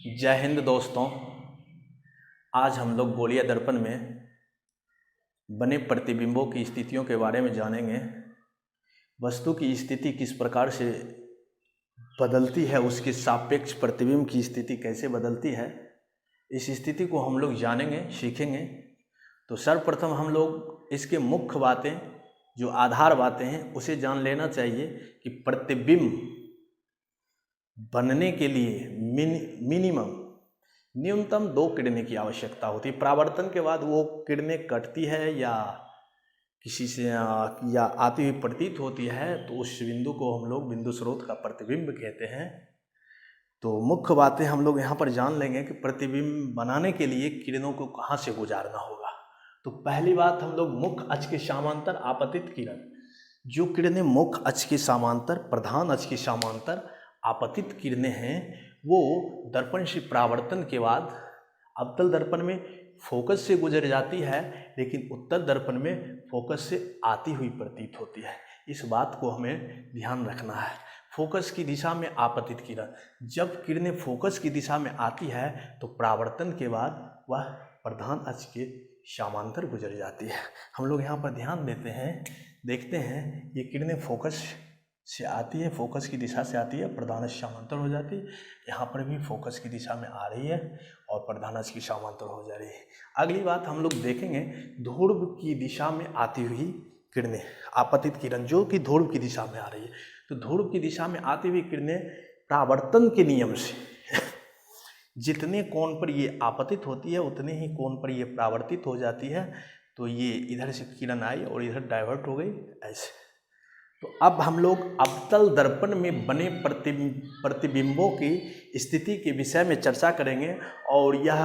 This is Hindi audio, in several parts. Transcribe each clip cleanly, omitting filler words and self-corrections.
जय हिंद दोस्तों। आज हम लोग गोलीय दर्पण में बने प्रतिबिंबों की स्थितियों के बारे में जानेंगे। वस्तु की स्थिति किस प्रकार से बदलती है, उसके सापेक्ष प्रतिबिंब की स्थिति कैसे बदलती है, इस स्थिति को हम लोग जानेंगे, सीखेंगे। तो सर्वप्रथम हम लोग इसके मुख्य बातें, जो आधार बातें हैं, उसे जान लेना चाहिए कि प्रतिबिंब बनने के लिए मिनिमम न्यूनतम 2 किरणें की आवश्यकता होती है। परावर्तन के बाद वो किरणें कटती है या किसी से या आती हुई प्रतीत होती है, तो उस बिंदु को हम लोग बिंदु स्रोत का प्रतिबिंब कहते हैं। तो मुख्य बातें हम लोग यहाँ पर जान लेंगे कि प्रतिबिंब बनाने के लिए किरणों को कहाँ से गुजारना होगा। तो पहली बात, हम लोग मुख्य अक्ष के समांतर आपतित किरण, जो किरणें मुख्य अक्ष के समांतर, प्रधान अक्ष के समांतर आपतित किरणें हैं, वो दर्पण से परावर्तन के बाद अवतल दर्पण में फोकस से गुजर जाती है, लेकिन उत्तल दर्पण में फोकस से आती हुई प्रतीत होती है। इस बात को हमें ध्यान रखना है। फोकस की दिशा में आपतित किरण, जब किरणें फोकस की दिशा में आती है तो परावर्तन के बाद वह प्रधान अक्ष के समांतर गुजर जाती है। हम लोग यहाँ पर ध्यान देते हैं, देखते हैं, ये किरणें फोकस से आती है, फोकस की दिशा से आती है, प्रधान अक्ष समांतर हो जाती है। यहाँ पर भी फोकस की दिशा में आ रही है और प्रधान अक्ष की समांतर हो जा रही है। अगली बात हम लोग देखेंगे, ध्रुव की दिशा में आती हुई किरणें, आपतित किरण जो कि ध्रुव की दिशा में आ रही है। तो ध्रुव की दिशा में आती हुई किरणें परावर्तन के नियम से जितने कोण पर ये आपतित होती है उतने ही कोण पर ये परावर्तित हो जाती है। तो ये इधर से किरण आई और इधर डाइवर्ट हो गई, ऐसे। तो अब हम लोग अवतल दर्पण में बने प्रतिबिंबों की स्थिति के विषय में चर्चा करेंगे और यह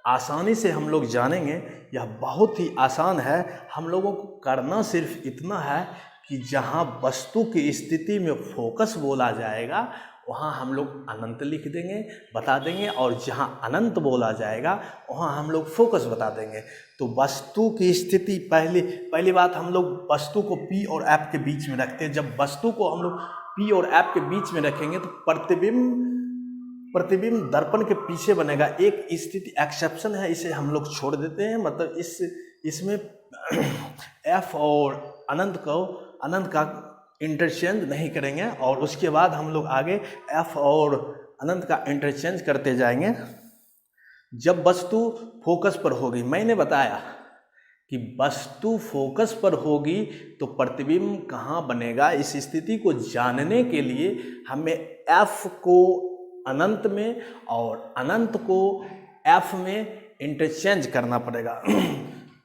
आसानी से हम लोग जानेंगे। यह बहुत ही आसान है। हम लोगों को करना सिर्फ इतना है कि जहाँ वस्तु की स्थिति में फोकस बोला जाएगा वहाँ हम लोग अनंत लिख देंगे, बता देंगे, और जहाँ अनंत बोला जाएगा वहाँ हम लोग फोकस बता देंगे। तो वस्तु की स्थिति, पहली बात, हम लोग वस्तु को P और F के बीच में रखते हैं। जब वस्तु को हम लोग P और F के बीच में रखेंगे तो प्रतिबिंब दर्पण के पीछे बनेगा। एक स्थिति एक्सेप्शन है, इसे हम लोग छोड़ देते हैं, मतलब इसमें F और अनंत का इंटरचेंज नहीं करेंगे, और उसके बाद हम लोग आगे F और अनंत का इंटरचेंज करते जाएंगे जब वस्तु फोकस पर होगी। मैंने बताया कि वस्तु फोकस पर होगी तो प्रतिबिंब कहाँ बनेगा। इस स्थिति को जानने के लिए हमें F को अनंत में और अनंत को F में इंटरचेंज करना पड़ेगा।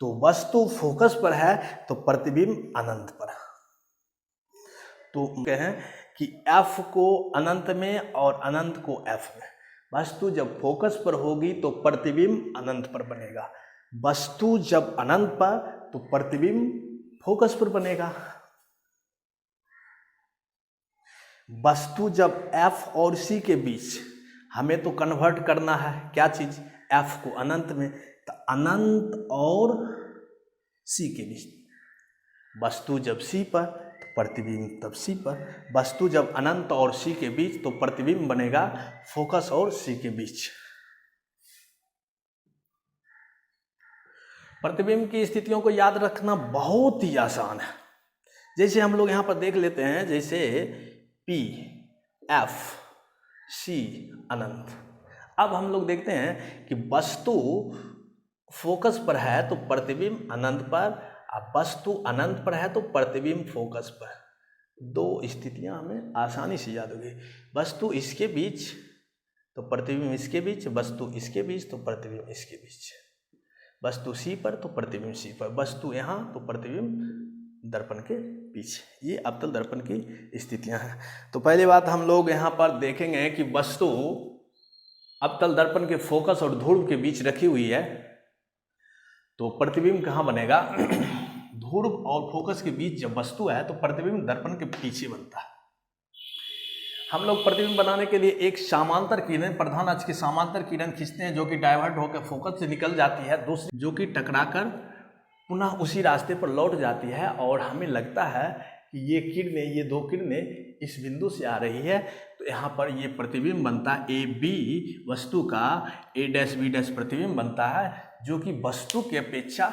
तो वस्तु फोकस पर है तो प्रतिबिंब अनंत पर है। तो कहें कि F को अनंत में और अनंत को F में। वस्तु जब फोकस पर होगी तो प्रतिबिंब अनंत पर बनेगा। वस्तु जब अनंत पर तो प्रतिबिंब फोकस पर बनेगा। वस्तु जब F और C के बीच, हमें तो कन्वर्ट करना है क्या चीज, F को अनंत में, तो अनंत और C के बीच। वस्तु जब C पर तो प्रतिबिंब तब C पर। वस्तु जब अनंत और C के बीच तो प्रतिबिंब बनेगा फोकस और C के बीच। प्रतिबिंब की स्थितियों को याद रखना बहुत ही आसान है। जैसे हम लोग यहाँ पर देख लेते हैं, जैसे P, F, C, अनंत। अब हम लोग देखते हैं कि वस्तु फोकस पर है तो प्रतिबिंब अनंत पर, अब वस्तु अनंत पर है तो प्रतिबिंब फोकस पर। 2 स्थितियां हमें आसानी से याद होगी। वस्तु इसके बीच तो प्रतिबिंब इसके बीच, वस्तु इसके बीच तो प्रतिबिंब इसके बीच। वस्तु C पर तो प्रतिबिंब C पर, वस्तु यहाँ तो प्रतिबिंब दर्पण के पीछे। ये अवतल दर्पण की स्थितियां हैं। तो पहली बात हम लोग यहाँ पर देखेंगे कि वस्तु अवतल दर्पण के फोकस और ध्रुव के बीच रखी हुई है, तो प्रतिबिंब कहाँ बनेगा। ध्रुव और फोकस के बीच जब वस्तु है तो प्रतिबिंब दर्पण के पीछे बनता है। हम लोग प्रतिबिंब बनाने के लिए एक समांतर किरण, प्रधान अक्ष की समांतर किरण खींचते हैं, जो कि डाइवर्ट होकर फोकस से निकल जाती है, दूसरी जो कि टकराकर पुनः उसी रास्ते पर लौट जाती है, और हमें लगता है कि ये 2 किरणें इस बिंदु से आ रही है। तो यहाँ पर ये प्रतिबिंब बनता है ए बी वस्तु का ए डैश बी डैश प्रतिबिंब बनता है, जो कि वस्तु की अपेक्षा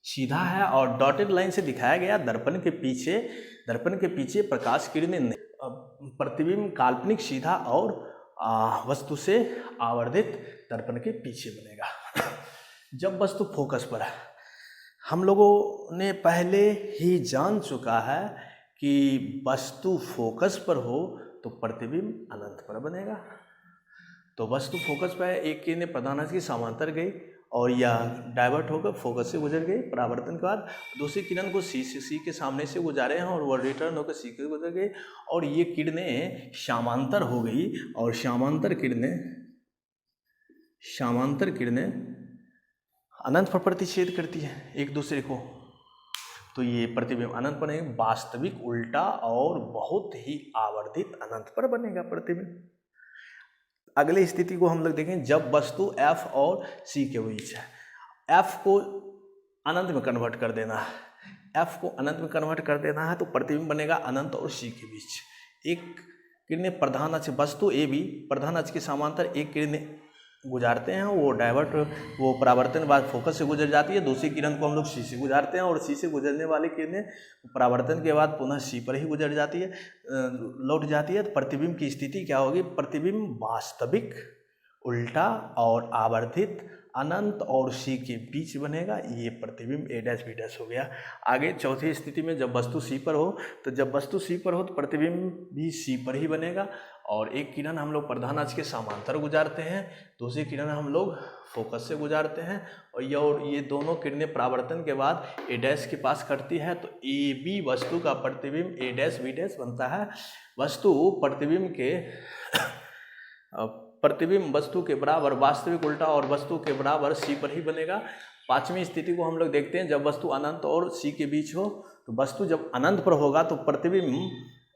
सीधा है और डॉटेड लाइन से दिखाया गया दर्पण के पीछे प्रकाश किरणें प्रतिबिंब काल्पनिक सीधा और वस्तु से आवर्धित दर्पण के पीछे बनेगा। जब वस्तु फोकस पर है, हम लोगों ने पहले ही जान चुका है कि वस्तु फोकस पर हो तो प्रतिबिंब अनंत पर बनेगा। तो वस्तु फोकस पर है, एक किरण प्रधान अक्ष के समांतर गई और यह डाइवर्ट होकर फोकस से गुजर गई। परावर्तन के बाद दूसरी किरण को सी के सामने से गुजारे हैं और वह रिटर्न होकर सी के गुजर गई और ये किरणें समांतर हो गई और समांतर किरणें अनंत पर प्रतिच्छेद करती है एक दूसरे को। तो ये प्रतिबिंब अनंत पर नहीं, वास्तविक उल्टा और बहुत ही आवर्धित अनंत पर बनेगा प्रतिबिंब। अगली स्थिति को हम लोग देखें, जब वस्तु F और C के बीच है। F को अनंत में कन्वर्ट कर देना है, F को अनंत में कन्वर्ट कर देना है तो प्रतिबिंब बनेगा अनंत और C के बीच। एक किरणें प्रधान अक्ष वस्तु ए बी प्रधान अक्ष के समांतर एक किरणें गुजारते हैं, वो परावर्तन के बाद फोकस से गुजर जाती है। दूसरी किरण को हम लोग सी से गुजारते हैं और सी से गुजरने वाली किरणें परावर्तन के बाद पुनः सी पर ही गुजर जाती है, लौट जाती है। तो प्रतिबिंब की स्थिति क्या होगी? प्रतिबिंब वास्तविक उल्टा और आवर्धित अनंत और सी के बीच बनेगा। ये प्रतिबिंब ए डैश बी डैश हो गया। आगे चौथी स्थिति में जब वस्तु सी पर हो, तो प्रतिबिंब भी सी पर ही बनेगा और एक किरण हम लोग प्रधान अक्ष के समांतर गुजारते हैं, दूसरी किरण हम लोग फोकस से गुजारते हैं और ये दोनों किरणें परावर्तन के बाद ए डैश के पास कटती है। तो ए बी वस्तु का प्रतिबिंब ए डैश बी डैश बनता है। प्रतिबिंब वस्तु के बराबर वास्तविक उल्टा और वस्तु के बराबर सी पर ही बनेगा। पांचवी स्थिति को हम लोग देखते हैं, जब वस्तु अनंत और सी के बीच हो। तो वस्तु जब अनंत पर होगा तो प्रतिबिंब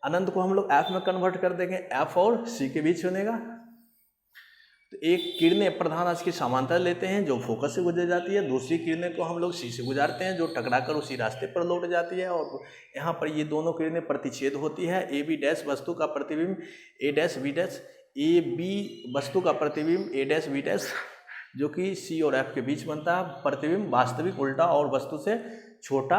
अनंत को हम लोग एफ में कन्वर्ट कर देंगे, एफ और सी के बीच बनेगा। तो एक किरणें प्रधान अक्ष के समांतर लेते हैं जो फोकस से गुजर जाती है, दूसरी किरणें को हम लोग सी से गुजारते हैं जो टकराकर उसी रास्ते पर लौट जाती है और यहाँ पर ये दोनों किरणें प्रतिच्छेद होती है। ए बी डैश वस्तु का प्रतिबिंब A dash B dash, A B वस्तु का प्रतिबिंब ए डैश बी डैश जो कि सी और एफ के बीच बनता है। प्रतिबिंब वास्तविक उल्टा और वस्तु से छोटा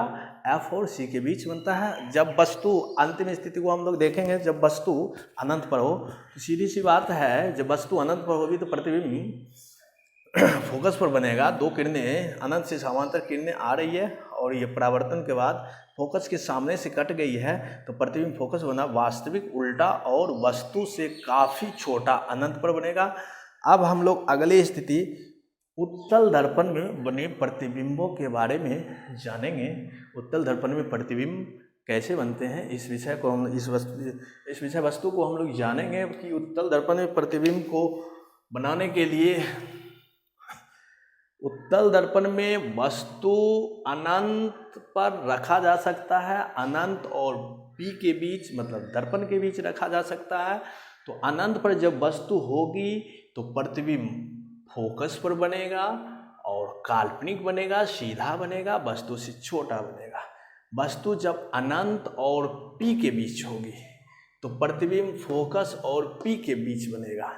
एफ और सी के बीच बनता है। जब वस्तु अंतिम स्थिति को हम लोग देखेंगे, जब वस्तु अनंत पर हो, तो सीधी सी बात है जब वस्तु अनंत पर होगी तो प्रतिबिंब फोकस पर बनेगा। दो किरणें अनंत से समांतर किरणें आ रही है और ये परावर्तन के बाद फोकस के सामने से कट गई है तो प्रतिबिंब फोकस बना वास्तविक उल्टा और वस्तु से काफ़ी छोटा अनंत पर बनेगा। अब हम लोग अगली स्थिति उत्तल दर्पण में बने प्रतिबिंबों के बारे में जानेंगे। उत्तल दर्पण में प्रतिबिंब कैसे बनते हैं, इस विषय वस्तु को हम लोग जानेंगे कि उत्तल दर्पण में प्रतिबिंब को बनाने के लिए उत्तल दर्पण में वस्तु अनंत पर रखा जा सकता है, अनंत और पी के बीच मतलब दर्पण के बीच रखा जा सकता है। तो अनंत पर जब वस्तु होगी तो प्रतिबिंब फोकस पर बनेगा और काल्पनिक बनेगा, सीधा बनेगा, वस्तु से छोटा बनेगा। वस्तु जब अनंत और पी के बीच होगी तो प्रतिबिंब फोकस और पी के बीच बनेगा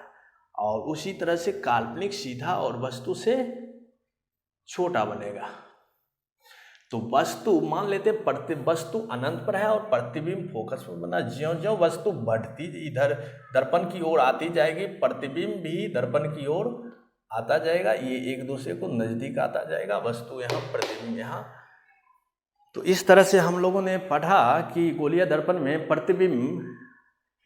और उसी तरह से काल्पनिक सीधा और वस्तु से छोटा बनेगा। तो वस्तु मान लेते वस्तु अनंत पर है और प्रतिबिंब फोकस पर बना। ज्यों ज्यों वस्तु बढ़ती इधर दर्पण की ओर आती जाएगी, प्रतिबिंब भी दर्पण की ओर आता जाएगा, ये एक दूसरे को नजदीक आता जाएगा, वस्तु यहाँ प्रतिबिंब यहाँ। तो इस तरह से हम लोगों ने पढ़ा कि गोलीय दर्पण में प्रतिबिंब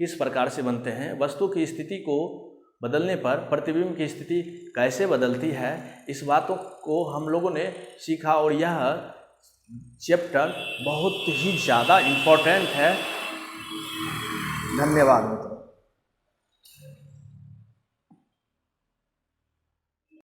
किस प्रकार से बनते हैं, वस्तु की स्थिति को बदलने पर प्रतिबिंब की स्थिति कैसे बदलती है, इस बातों को हम लोगों ने सीखा और यह चैप्टर बहुत ही ज़्यादा इम्पोर्टेंट है। धन्यवाद मित्रों।